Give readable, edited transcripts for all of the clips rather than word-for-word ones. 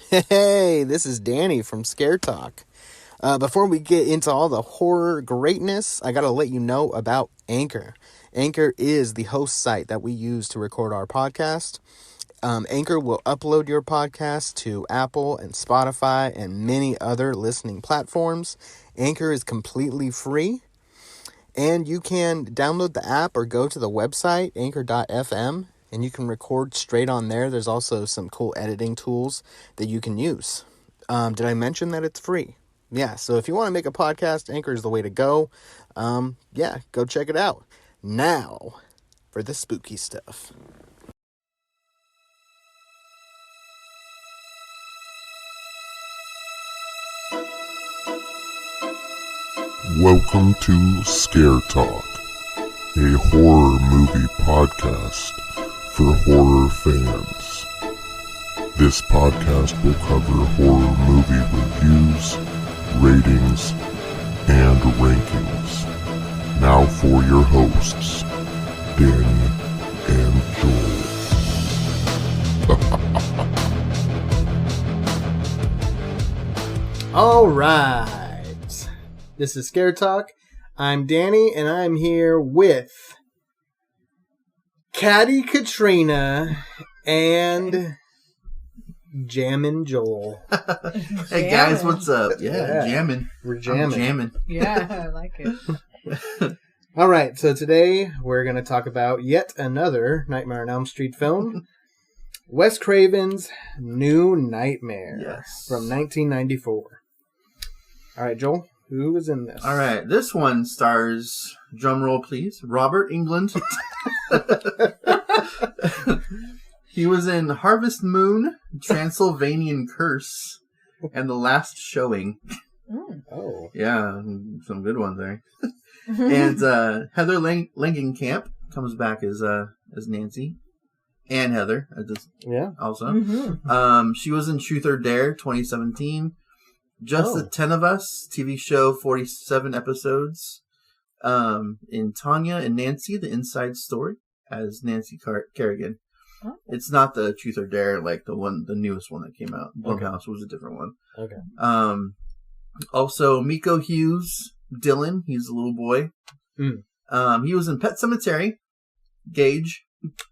Hey, this is Danny from Scare Talk. Before we get into all the horror greatness, I gotta let you know about Anchor. Anchor is the host site that we use to record our podcast. Anchor will upload your podcast to Apple and Spotify and many other listening platforms. Anchor is completely free, and you can download the app or go to the website, anchor.fm, and you can record straight on there. There's also some cool editing tools that you can use. Did I mention that it's free? Yeah, so if you want to make a podcast, Anchor is the way to go. Go check it out. Now, for the spooky stuff. Welcome to Scare Talk, a horror movie podcast for horror fans. This podcast will cover horror movie reviews, ratings, and rankings. Now for your hosts, Danny and Joel. All right. This is Scare Talk. I'm Danny, and I'm here with Katrina and Jammin' Joel. Hey guys, what's up? Yeah. Jamming. We're jamming. Yeah, I like it. All right, so today we're going to talk about yet another Nightmare on Elm Street film, Wes Craven's New Nightmare from 1994. All right, Joel, who was in this? All right, this one stars, drumroll please, Robert Englund. He was in Harvest Moon, Transylvanian Curse, and The Last Showing. Oh. Yeah, some good ones there. And Heather Langenkamp comes back as Nancy. And Heather. Also. Mm-hmm. She was in Truth or Dare 2017. Just the 10 of Us TV show, 47 episodes. In Tanya and Nancy, The Inside Story, as Nancy Kerrigan. Oh. It's not the Truth or Dare, like the newest one that came out. Blumhouse was a different one. Okay. Also, Miko Hughes, Dylan, he's a little boy. He was in Pet Sematary, Gage.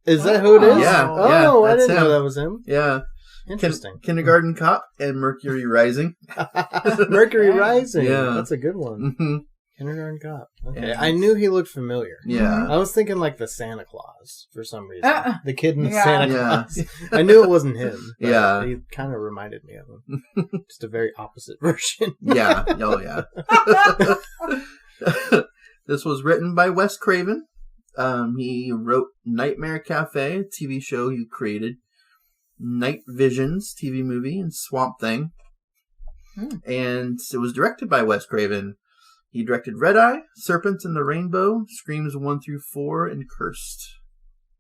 Is that who it is? Yeah. Oh, I that's didn't him. know that was him. Yeah. Interesting. Kindergarten Cop and Mercury Rising. Mercury Rising. Yeah. That's a good one. Mm-hmm. Kindergarten Cop. Okay. Yeah. I knew he looked familiar. Yeah. I was thinking like the Santa Claus for some reason. The kid in the Yeah. Santa Claus. I knew it wasn't him. But Yeah. he kind of reminded me of him. Just a very opposite version. Yeah. Oh, yeah. This was written by Wes Craven. He wrote Nightmare Cafe, a TV show he created, Night Visions TV movie, and Swamp Thing. And it was directed by Wes Craven. He directed Red Eye, Serpents in the Rainbow, Screams 1 through 4, and Cursed.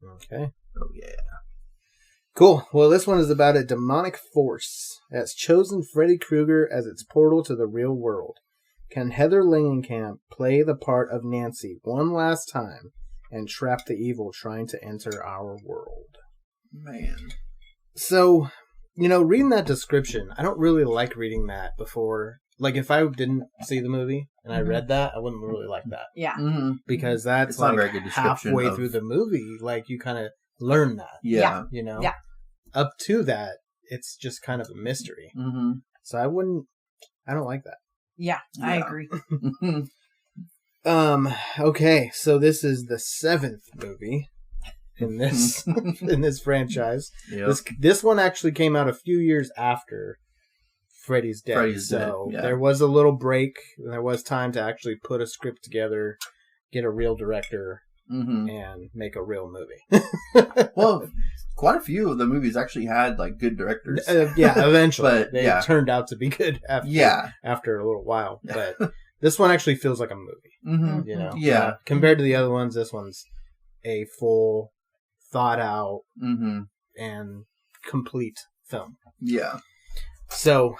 Okay. Oh, yeah. Cool. Well, this one is about a demonic force that's chosen Freddy Krueger as its portal to the real world. Can Heather Langenkamp play the part of Nancy one last time and trap the evil trying to enter our world? Man. So, reading that description, I don't really like reading that before. Like, if I didn't see the movie and I read that, I wouldn't really like that. Yeah. Mm-hmm. Because that's It's not a very good description halfway through the movie, like, you kind of learn that. Yeah. Yeah. Up to that, it's just kind of a mystery. Mm-hmm. So I don't like that. Yeah, I agree. Okay, so this is the 7th movie in this in this franchise. Yep. This one actually came out a few years after Freddy's dead. There was a little break. There was time to actually put a script together, get a real director, and make a real movie. Well, quite a few of the movies actually had like good directors. Eventually, But, they yeah. turned out to be good. After a little while, but this one actually feels like a movie. Mm-hmm. Yeah. Compared to the other ones, this one's a full, thought out, and complete film. Yeah. So,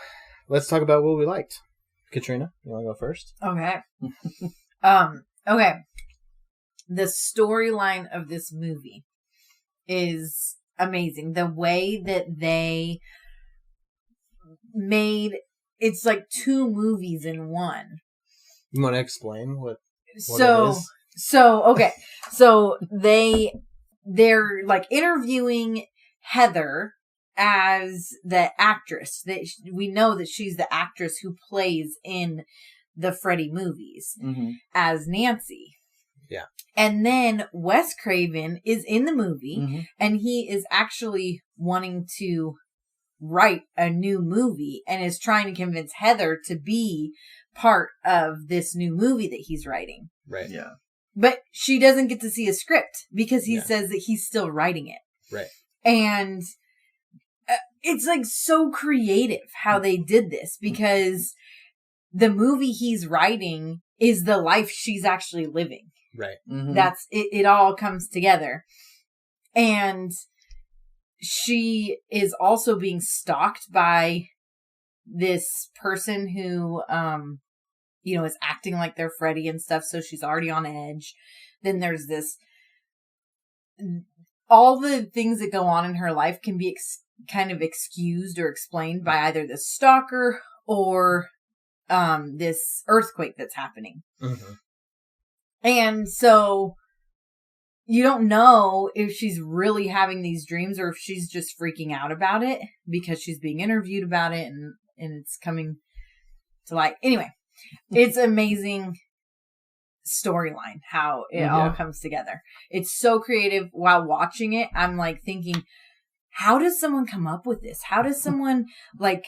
let's talk about what we liked. Katrina, you want to go first? Okay. Okay. The storyline of this movie is amazing. The way that they made, it's like 2 movies in one. You want to explain what it is? Okay. So they're like interviewing Heather as the actress. We know that she's the actress who plays in the Freddy movies as Nancy. Yeah. And then Wes Craven is in the movie and he is actually wanting to write a new movie and is trying to convince Heather to be part of this new movie that he's writing. Right. Yeah. But she doesn't get to see a script because he says that he's still writing it. Right. And it's like so creative how they did this because the movie he's writing is the life she's actually living. Right. That's it. It all comes together. And she is also being stalked by this person who, is acting like they're Freddy and stuff. So she's already on edge. Then there's all the things that go on in her life can be kind of excused or explained by either the stalker or this earthquake that's happening. And so you don't know if she's really having these dreams or if she's just freaking out about it because she's being interviewed about it and it's coming to light. Anyway, it's amazing storyline how it all comes together. It's so creative. While watching it, I'm like thinking, how does someone come up with this? How does someone like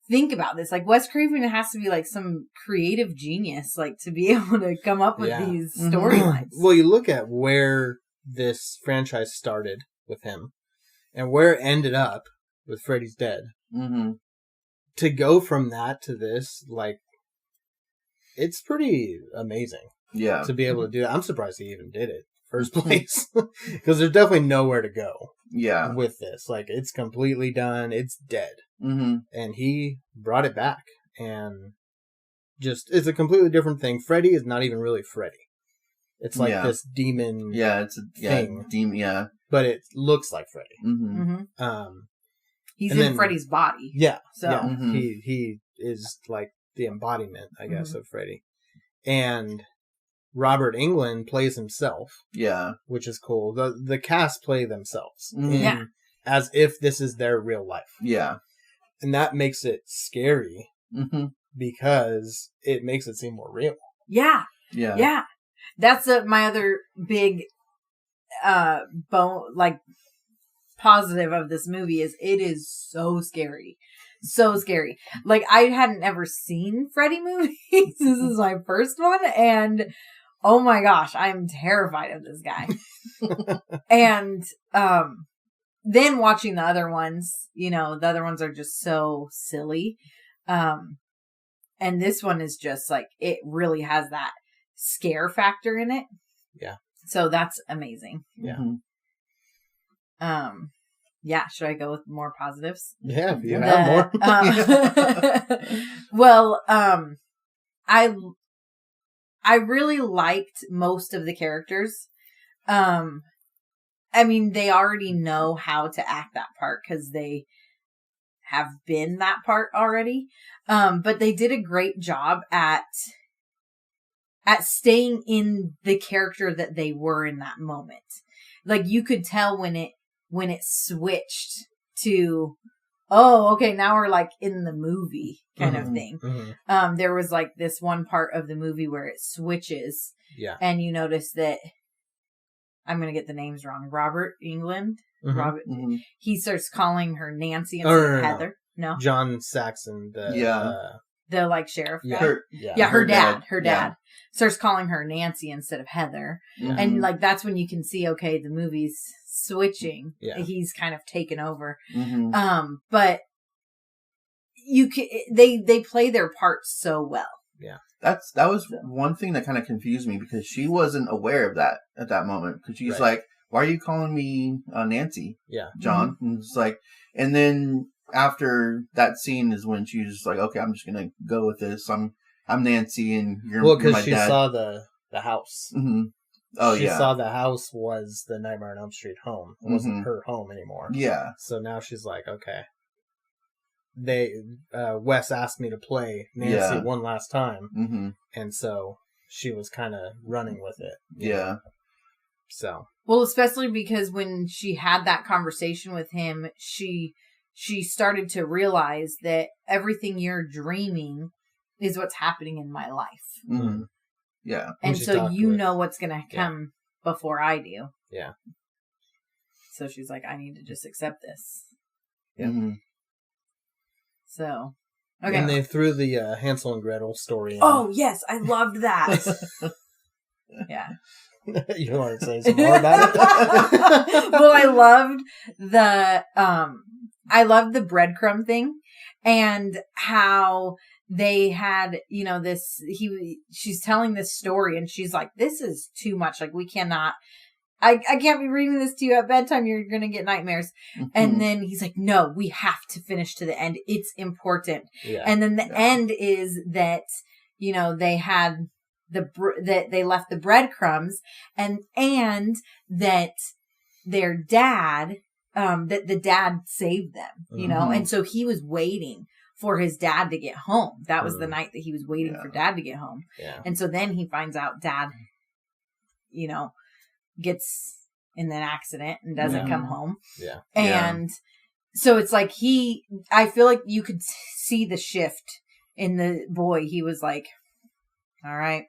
think about this? Like Wes Craven has to be like some creative genius, like to be able to come up with these storylines. Well, you look at where this franchise started with him and where it ended up with Freddy's Dead. To go from that to this, like, it's pretty amazing. Yeah. To be able to do that. I'm surprised he even did it first place. Because there's definitely nowhere to go. Yeah. With this. Like, it's completely done. It's dead. And he brought it back. And it's a completely different thing. Freddy is not even really Freddy. It's like this demon thing. Demon, yeah. But it looks like Freddy. He's in Freddy's body. Yeah. So he is like the embodiment, I guess, of Freddy. And Robert Englund plays himself. Yeah. Which is cool. The cast play themselves. As if this is their real life. Yeah. And that makes it scary. Because it makes it seem more real. Yeah. Yeah. Yeah. That's my other big positive of this movie is it is so scary. So scary. Like, I hadn't ever seen Freddy movies. This is my first one. And oh my gosh, I'm terrified of this guy. And then watching the other ones, the other ones are just so silly. And this one is just like, it really has that scare factor in it. Yeah. So that's amazing. Yeah. Yeah, should I go with more positives? Yeah, if you have more. Well, I really liked most of the characters. I mean, they already know how to act that part because they have been that part already. But they did a great job at staying in the character that they were in that moment. Like, you could tell when it switched to, oh, okay, now we're like in the movie kind of thing. There was like this one part of the movie where it switches. Yeah. And you notice that, I'm going to get the names wrong. Robert Englund. Robert. He starts calling her Nancy instead of Heather. No. John Saxon. The like sheriff guy. Her dad. Her dad starts calling her Nancy instead of Heather. And like, that's when you can see, okay, the movie's switching. Yeah. He's kind of taken over. But they play their parts so well. Yeah. That was one thing that kind of confused me because she wasn't aware of that at that moment. Because she's like, why are you calling me Nancy? Yeah. John? And it's like, and then after that scene is when she's just like, okay, I'm just gonna go with this. I'm Nancy, and you're my dad. Well, because she saw the house. Oh, she saw the house was the Nightmare on Elm Street home. It wasn't her home anymore. Yeah. So now she's like, okay, Wes asked me to play Nancy one last time, Mm-hmm. and so she was kind of running with it. Yeah. So. Well, especially because when she had that conversation with him, she started to realize that everything you're dreaming is what's happening in my life. Mm-hmm. Yeah. And so you know what's going to come before I do. Yeah. So she's like, I need to just accept this. Yeah. Mm-hmm. So, okay. And they threw the Hansel and Gretel story in. Oh, yes. I loved that. Yeah. You want to say some more about it? Well, I loved the breadcrumb thing and how they had, she's telling this story and she's like, this is too much. Like, we cannot, I can't be reading this to you at bedtime. You're going to get nightmares. Mm-hmm. And then he's like, no, we have to finish to the end. It's important. Yeah. And then the end is that, they had that they left the breadcrumbs and that their dad, that the dad saved them, Mm-hmm. and so he was waiting for his dad to get home. That was the night that he was waiting for dad to get home. Yeah. And so then he finds out dad, gets in an accident and doesn't come home. Yeah. And so it's like I feel like you could see the shift in the boy. He was like, all right,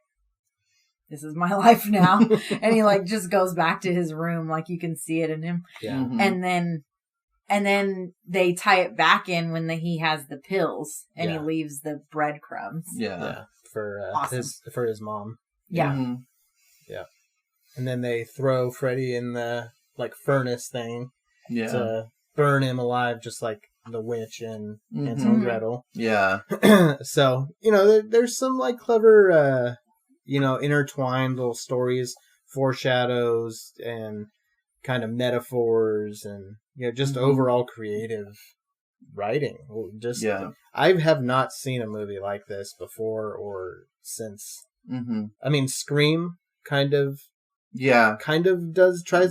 this is my life now. And he just goes back to his room. Like you can see it in him. Yeah. Mm-hmm. And then they tie it back in when he has the pills and he leaves the breadcrumbs. Yeah. For awesome. his mom. Yeah. Mm-hmm. Yeah. And then they throw Freddy in the furnace thing to burn him alive, just like the witch and Hansel and Gretel. Yeah. So, there's some clever, intertwined little stories, foreshadows, and kind of metaphors, and just overall creative writing. I have not seen a movie like this before or since. Mm-hmm. I mean, Scream kind of tries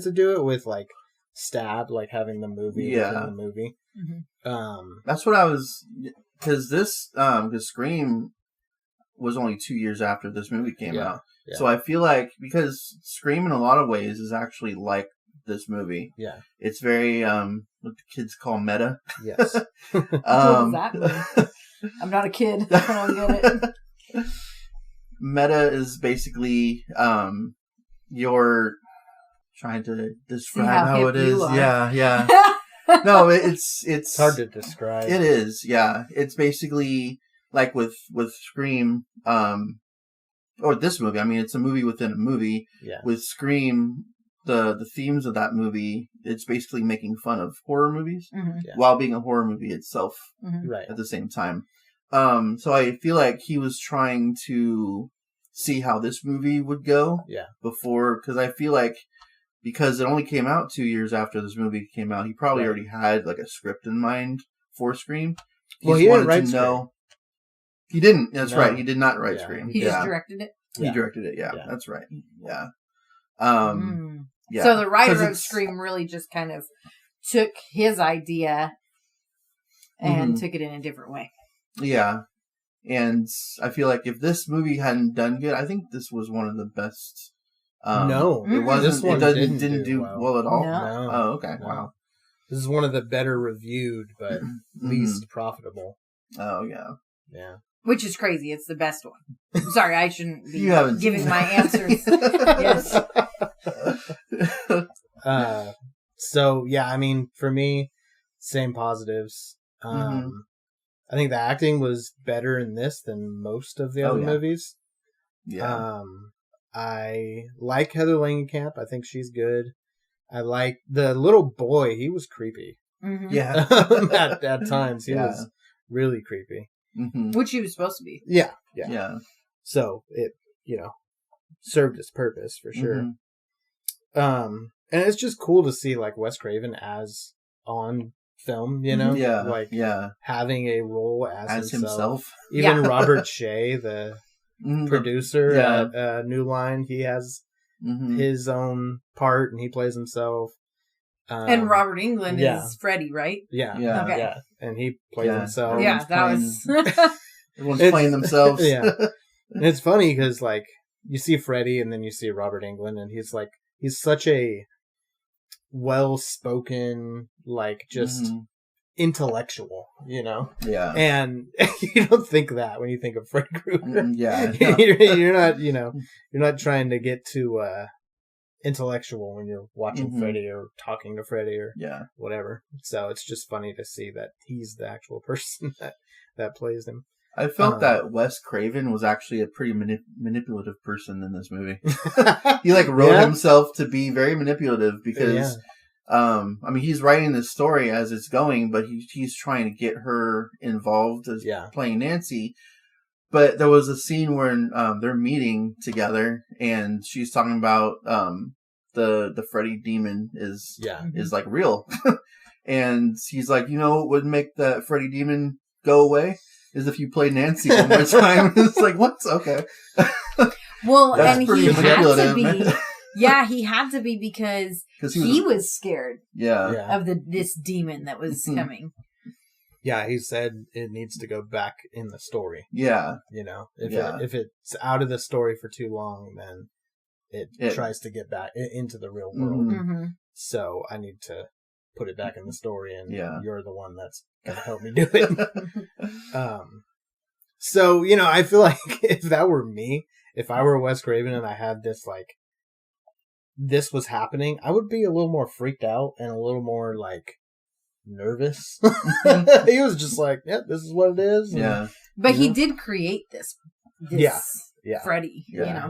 to do it with Stab, having the movie within the movie. Mm-hmm. That's what I was, because Scream was only 2 years after this movie came out. Yeah. So I feel like, because Scream in a lot of ways is actually like this movie. Yeah. It's very, what the kids call meta. Yes. What does that mean? I'm not a kid. I don't get it. Meta is basically, you're trying to describe how it is. Yeah. No, it's hard to describe. It is, yeah. It's basically like with Scream, or this movie. I mean, it's a movie within a movie. Yeah. With Scream, the themes of that movie, it's basically making fun of horror movies while being a horror movie itself at the same time. So I feel like he was trying to see how this movie would go before, because I feel like, because it only came out 2 years after this movie came out, he probably already had a script in mind for Scream. He didn't write Scream. He didn't. That's right. He did not write Scream. He just directed it. He directed it. Yeah, that's right. Yeah. Yeah. So the writer of Scream really just kind of took his idea and took it in a different way. Yeah. And I feel like if this movie hadn't done good, I think this was one of the best. No, it wasn't. This one didn't do well at all. No. Oh, okay. No. Wow. This is one of the better reviewed, but least profitable. Oh yeah. Yeah. Which is crazy. It's the best one. I'm sorry, I shouldn't be giving my answers. Yes. So yeah, I mean, for me, same positives. I think the acting was better in this than most of the other movies. Yeah. I like Heather Langenkamp. I think she's good. I like the little boy. He was creepy. Mm-hmm. Yeah. at times, he was really creepy. Mm-hmm. Which he was supposed to be. Yeah. So it, served its purpose for sure. And it's just cool to see Wes Craven as on film, having a role as himself. Even Robert Shea, the producer at New Line, he has his own part and he plays himself. And Robert Englund is Freddy, right? Yeah. Okay. Yeah. and he plays himself. Yeah, Everyone's playing themselves. Yeah. And it's funny because, like, you see Freddy and then you see Robert Englund, and he's such a well-spoken, like, just intellectual, you know? Yeah. And you don't think that when you think of Freddy Krueger. Yeah. You're not, you're not trying to get too intellectual when you're watching Freddy or talking to Freddy or whatever. So it's just funny to see that he's the actual person that plays him. I felt that Wes Craven was actually a pretty manipulative person in this movie. He wrote himself to be very manipulative because, I mean, he's writing the story as it's going, but he's trying to get her involved as playing Nancy. But there was a scene where they're meeting together, and she's talking about the Freddy demon is like real, and he's like, what would make that Freddy demon go away? Is if you play Nancy one more time. It's like, what? Okay. Well, That's and he had to be. Yeah, he had to be because he was scared. Of this demon that was coming. Yeah, he said it needs to go back in the story. Yeah. If it's out of the story for too long, then it tries to get back into the real world. Mm-hmm. So I need to put it back in the story, and you're the one that's gonna help me do it. So I feel like if that were me, if I were Wes Craven and I had this was happening, I would be a little more freaked out and a little more nervous. He was just like, this is what it is. Yeah. But he did create this Freddy,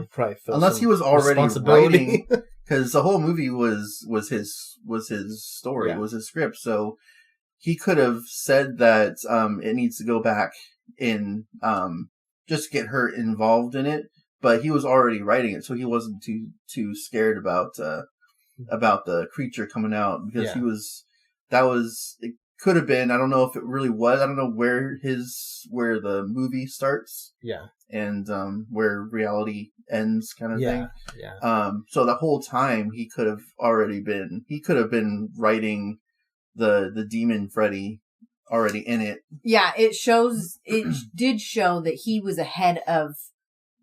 Probably unless he was already writing, because the whole movie was his story, was his script. So he could have said that it needs to go back in, just get her involved in it. But he was already writing it, so he wasn't too scared about the creature coming out, because it could have been. I don't know if it really was. I don't know where the movie starts. Yeah. And where reality ends, kind of thing. Yeah. So the whole time he could have been writing the demon Freddy already in it. Yeah, it did show that he was ahead of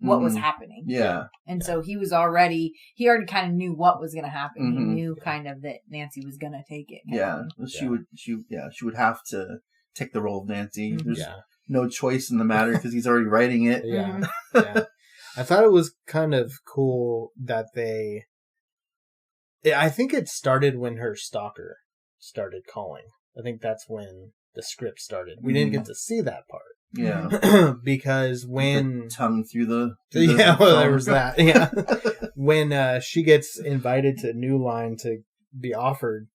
what was happening. Yeah. And so he already kind of knew what was going to happen. He knew kind of that Nancy was going to take it. She would have to take the role of Nancy. There's no choice in the matter because he's already writing it. Yeah. Yeah. I thought it was kind of cool that I think it started when her stalker started calling. I think that's when the script started. We didn't get to see that part. Yeah. Because when the tongue through the there was that. Yeah. When she gets invited to New Line to be offered,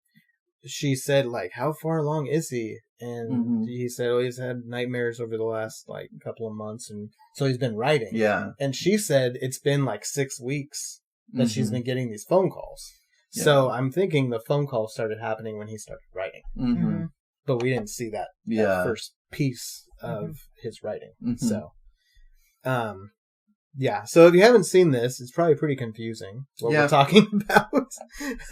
she said, how far along is he? And he said, he's had nightmares over the last couple of months, and so he's been writing. Yeah. And she said it's been 6 weeks that she's been getting these phone calls. Yeah. So I'm thinking the phone calls started happening when he started writing. But we didn't see that first piece of his writing. So, so if you haven't seen this, it's probably pretty confusing what we're talking about.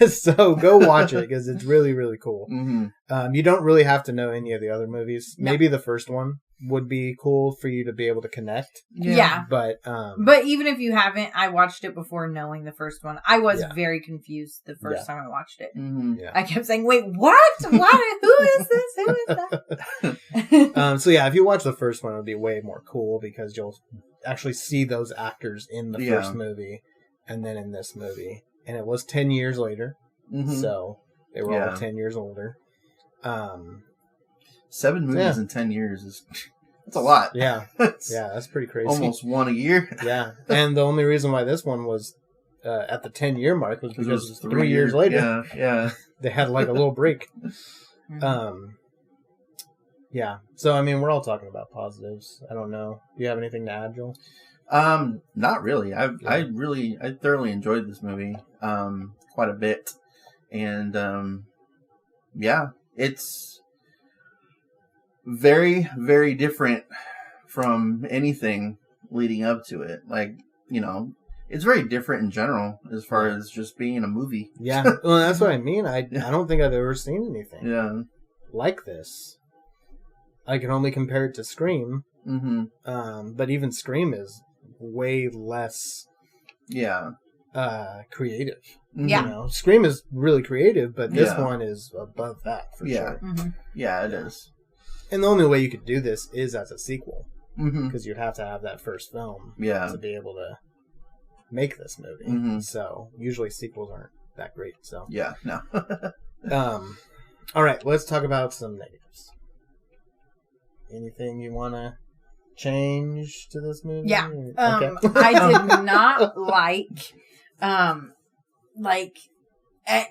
So go watch it, because it's really, really cool. You don't really have to know any of the other movies. No. Maybe the first one would be cool for you to be able to connect. Yeah. But even if you haven't, I watched it before knowing the first one. I was very confused the first time I watched it. I kept saying, wait, what? What? Who is this? Who is that? So if you watch the first one, it'll be way more cool, because you'll actually see those actors in the first movie and then in this movie. And it was 10 years later. So they were all 10 years older. 7 movies in 10 years that's a lot. Yeah. That's pretty crazy. Almost one a year. Yeah. And the only reason why this one was at the 10-year mark was because it was 3 years later. Yeah. They had a little break. Yeah. So, I mean, we're all talking about positives. I don't know. Do you have anything to add, Joel? Not really. I thoroughly enjoyed this movie, quite a bit. And, it's very, very different from anything leading up to it. It's very different in general as far as just being a movie. Yeah. Well, that's what I mean. I don't think I've ever seen anything like this. I can only compare it to Scream. Mm-hmm. But even Scream is way less creative. Yeah. You know, Scream is really creative, but this Yeah. one is above that for sure. Mm-hmm. Yeah, it is. And the only way you could do this is as a sequel, Mm-hmm. because you'd have to have that first film Yeah. to be able to make this movie. Mhm. So usually sequels aren't that great. So Yeah, no. all right, let's talk about some negatives. Anything you want to change to this movie? Yeah. Okay. I did not like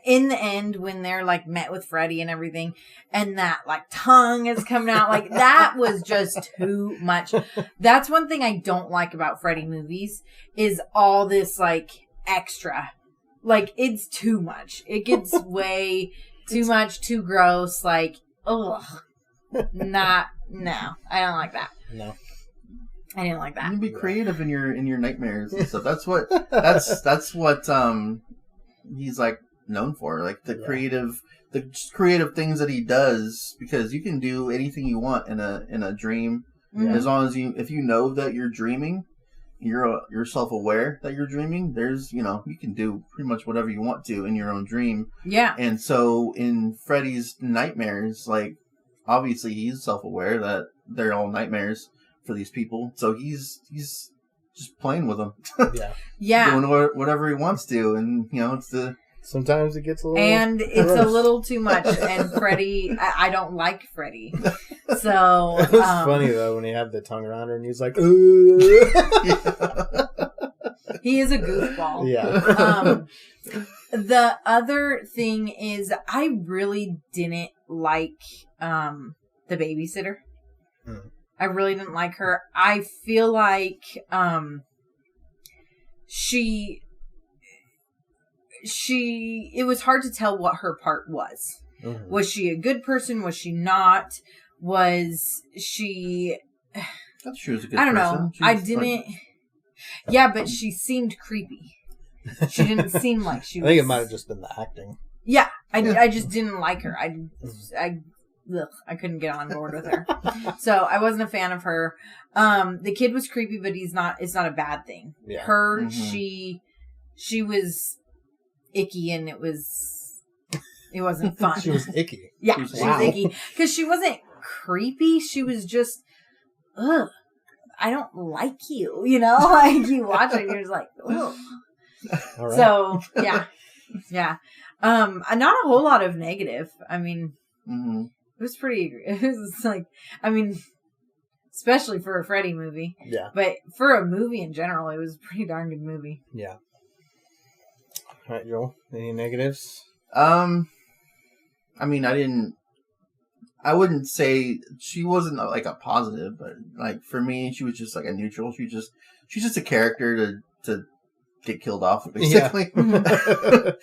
in the end when they're like met with Freddy and everything, and that like tongue is coming out, like that was just too much. That's one thing I don't like about Freddy movies is all this like extra. Like it's too much. It gets way too much, too gross. Like, ugh. No, I don't like that. No. I didn't like that. You be creative in your nightmares and stuff. That's what he's like known for. Like the creative things that he does, because you can do anything you want in a dream, as long as if you know that you're dreaming, you're self-aware that youare dreaming. There's you can do pretty much whatever you want to in your own dream. Yeah. And so in Freddy's nightmares, like obviously he's self-aware that they're all nightmares for these people, so he's just playing with them. Yeah. Doing whatever he wants to, and it's the. Sometimes it gets a little... And it's a little too much, and Freddy, I don't like Freddy. So... It was funny, though, when he had the tongue around her, and he's like, He is a goofball. Yeah. The other thing is, I really didn't like the babysitter. I really didn't like her. I feel like it was hard to tell what her part was. Mm-hmm. Was she a good person? Was she not? Was she... I thought she was a good person. I don't know. I didn't... Yeah, but she seemed creepy. She didn't seem like she was... I think it might have just been the acting. Yeah, I just didn't like her. I couldn't get on board with her. So I wasn't a fan of her. The kid was creepy, but it's not a bad thing. Yeah. Her, Mm-hmm. she was icky, and it wasn't fun. She was icky. Yeah, she was icky. Because she wasn't creepy. She was just, ugh, I don't like you. Like you watch it and you're just like, ugh. All right. So, yeah. Not a whole lot of negative. I mean, it was like, I mean, especially for a Freddy movie. Yeah. But for a movie in general, it was a pretty darn good movie. Yeah. All right, Joel, any negatives? I mean, I wouldn't say she wasn't like a positive, but like for me, she was just like a neutral. She's just a character to get killed off, basically. Yeah.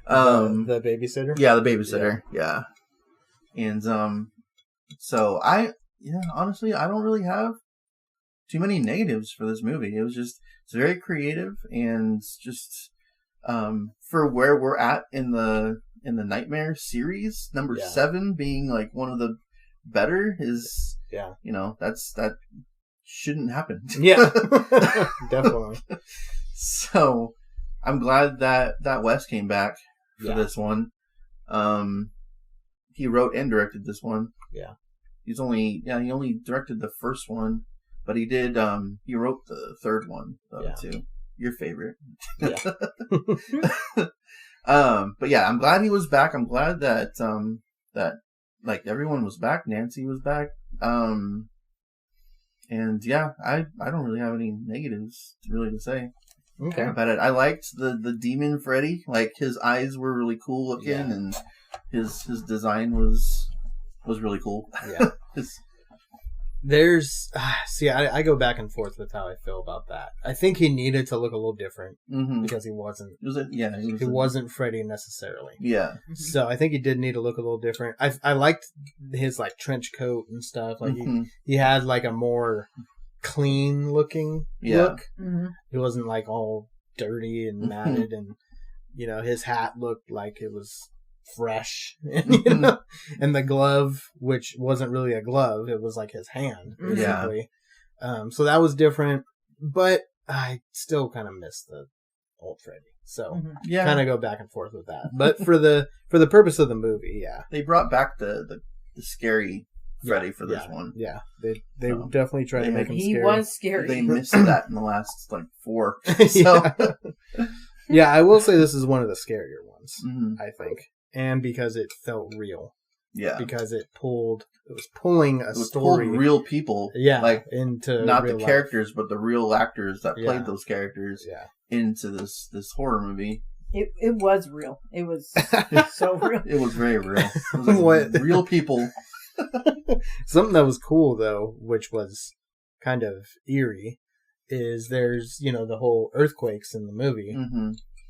The babysitter? Yeah, the babysitter. Yeah. And so honestly, I don't really have too many negatives for this movie. It's very creative, and just for where we're at in the Nightmare series, number 7 being like one of the better is that shouldn't happen. Yeah. Definitely. So I'm glad that Wes came back for this one. He wrote and directed this one. Yeah. He only directed the first one, but he did he wrote the third one too. Your favorite. Yeah. But yeah, I'm glad he was back. I'm glad that that like everyone was back. Nancy was back. And yeah, I don't really have any negatives to say. Okay. About it. I liked the demon Freddy. Like his eyes were really cool looking, and his design was really cool. Yeah. There's I go back and forth with how I feel about that. I think he needed to look a little different because he wasn't. He wasn't Freddy necessarily. Yeah. So I think he did need to look a little different. I liked his like trench coat and stuff. Like he had like a more clean looking look. Mm-hmm. He wasn't like all dirty and matted, and his hat looked like it was fresh, and, and the glove, which wasn't really a glove, it was like his hand, basically. So that was different, but I still kind of miss the old Freddy. So kind of go back and forth with that. But for the purpose of the movie, they brought back the scary Freddy for this one. Yeah, they definitely tried to make him scary. He was scary. They missed that in the last 4. So. Yeah, I will say this is one of the scarier ones, I think. And because it felt real. Yeah. Because it was pulling a story. Pulled real people. Yeah. Into not real the characters, but the real actors that played those characters into this horror movie. It was real. It was so real. It was very real. It was real people. Something that was cool, though, which was kind of eerie, is there's, the whole earthquakes in the movie.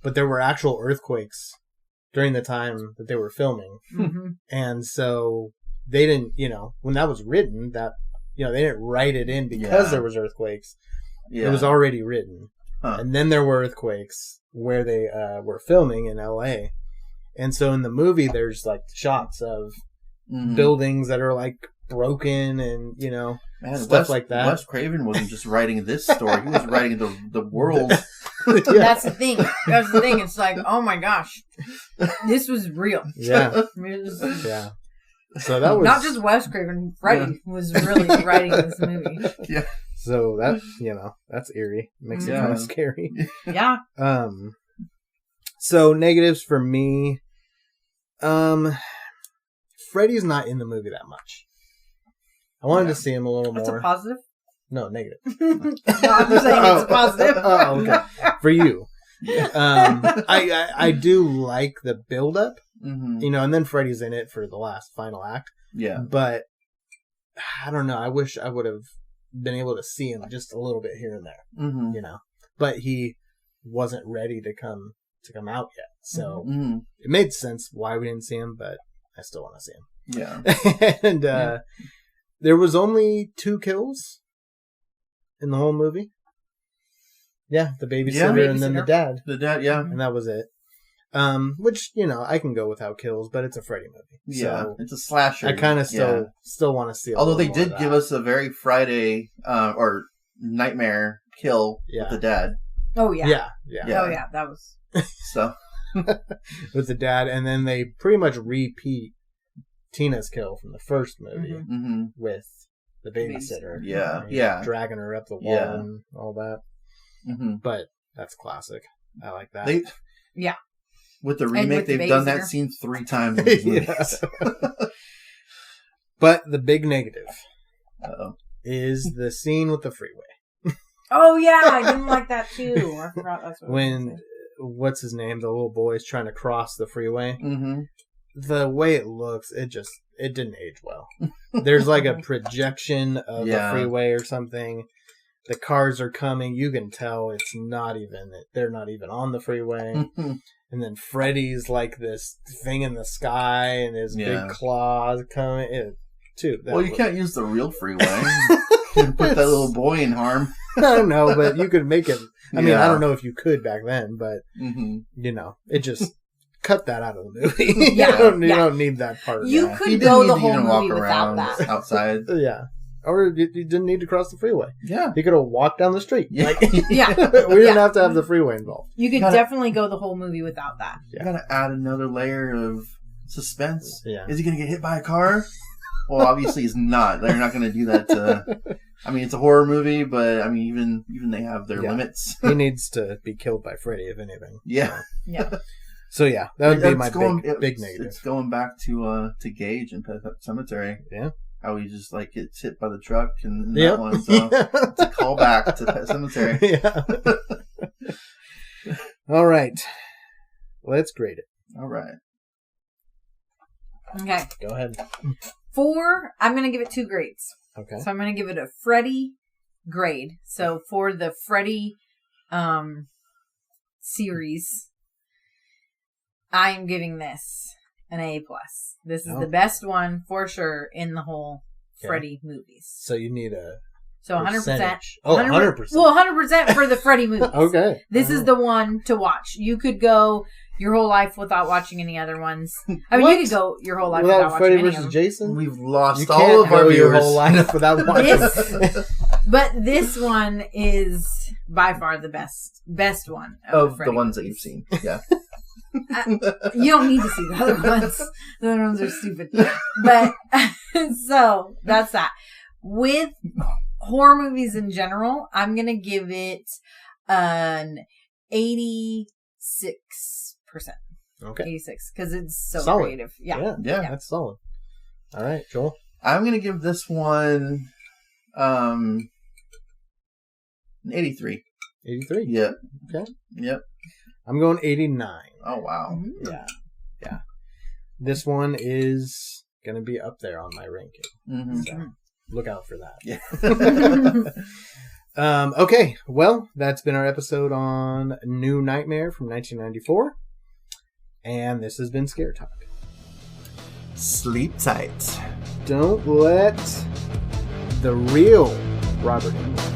But there were actual earthquakes during the time that they were filming. And so they didn't, when that was written, that, they didn't write it in because there was earthquakes. It was already written. And then there were earthquakes where they were filming in LA. And so in the movie, there's like shots of buildings that are like broken and, stuff like that. Wes Craven wasn't just writing this story. He was writing the world. That's the thing. It's like, oh my gosh, this was real. Yeah. Yeah. So that was not just Wes Craven. Freddy was really writing this movie. Yeah. So that that's eerie. Makes it kind of scary. Yeah. So negatives for me. Freddy's not in the movie that much. I wanted to see him a little more. That's a positive? No, negative. No, I'm just saying it's a positive. Oh, okay. For you. I do like the build-up, and then Freddy's in it for the last final act. Yeah. But, I don't know. I wish I would have been able to see him just a little bit here and there, But he wasn't ready to come out yet. So, it made sense why we didn't see him, but I still want to see him. Yeah. And, there was only 2 kills in the whole movie. Yeah, the babysitter and then the dad. The dad, yeah. And that was it. Which, I can go without kills, but it's a Freddy movie. Yeah, so it's a slasher. I kind of still want to see it. Although they did give us a very Friday or nightmare kill with the dad. Oh, yeah. Yeah. Oh, yeah, that was... So... with the dad, and then they pretty much repeat Tina's kill from the first movie with the babysitter. Yeah. Dragging her up the wall and all that. But that's classic. I like that. With the remake, they've done that scene 3 times in these movies. But the big negative is the scene with the freeway. Oh, yeah. I didn't like that, too. I forgot that's what what's his name? The little boy is trying to cross the freeway. The way it looks, it didn't age well. There's like a projection of the freeway or something. The cars are coming. You can tell they're not even on the freeway. And then Freddy's like this thing in the sky and his big claws coming. You can't use the real freeway. You can put that little boy in harm. I don't know, but you could make it. I mean, I don't know if you could back then, but it just cut that out of the movie. You don't need that part. You could go the whole movie without that. Outside. Yeah. Or you didn't need to cross the freeway. Yeah. You could have walked down the street. Yeah. We didn't have to have the freeway involved. You could definitely go the whole movie without that. You gotta add another layer of suspense. Yeah. Is he gonna get hit by a car? Well, obviously he's not. They're not gonna do that I mean, it's a horror movie, but I mean, even they have their limits. He needs to be killed by Freddy, if anything. Yeah. So that would be my big negative. It's going back to Gage and Pet Cemetery. Yeah. How he just gets hit by the truck and that one. So it's a callback to Pet Cemetery. Yeah. All right. Let's grade it. All right. Okay. Go ahead. 4, I'm going to give it 2 grades. Okay. So I'm going to give it a Freddy grade. So for the Freddy series, I am giving this an A+. This is the best one for sure in the whole Freddy movies. So you need a 100%. Oh, 100%. Well, 100% for the Freddy movies. Okay. This is the one to watch. You could go your whole life without watching any other ones. I mean, you could go your whole life without watching Freddy any of vs. them. Jason? We've lost You all can't of our go viewers. your whole life without watching. But this one is by far the best one Of Freddy the ones that movies. you've seen. Yeah. You don't need to see the other ones. The other ones are stupid. But so that's that. With horror movies in general, I'm gonna give it an 86%. Okay. 86 because it's so Solid. creative. Yeah. Yeah. That's solid. All right, Joel. I'm going to give this one an 83. 83. Yeah. Okay. Yep. I'm going 89. Oh, wow. Mhm. Yeah. This one is going to be up there on my ranking. Mm-hmm. So look out for that. Yeah. Okay, well, that's been our episode on New Nightmare from 1994. And this has been Scare Talk. Sleep tight. Don't let the real Robert in.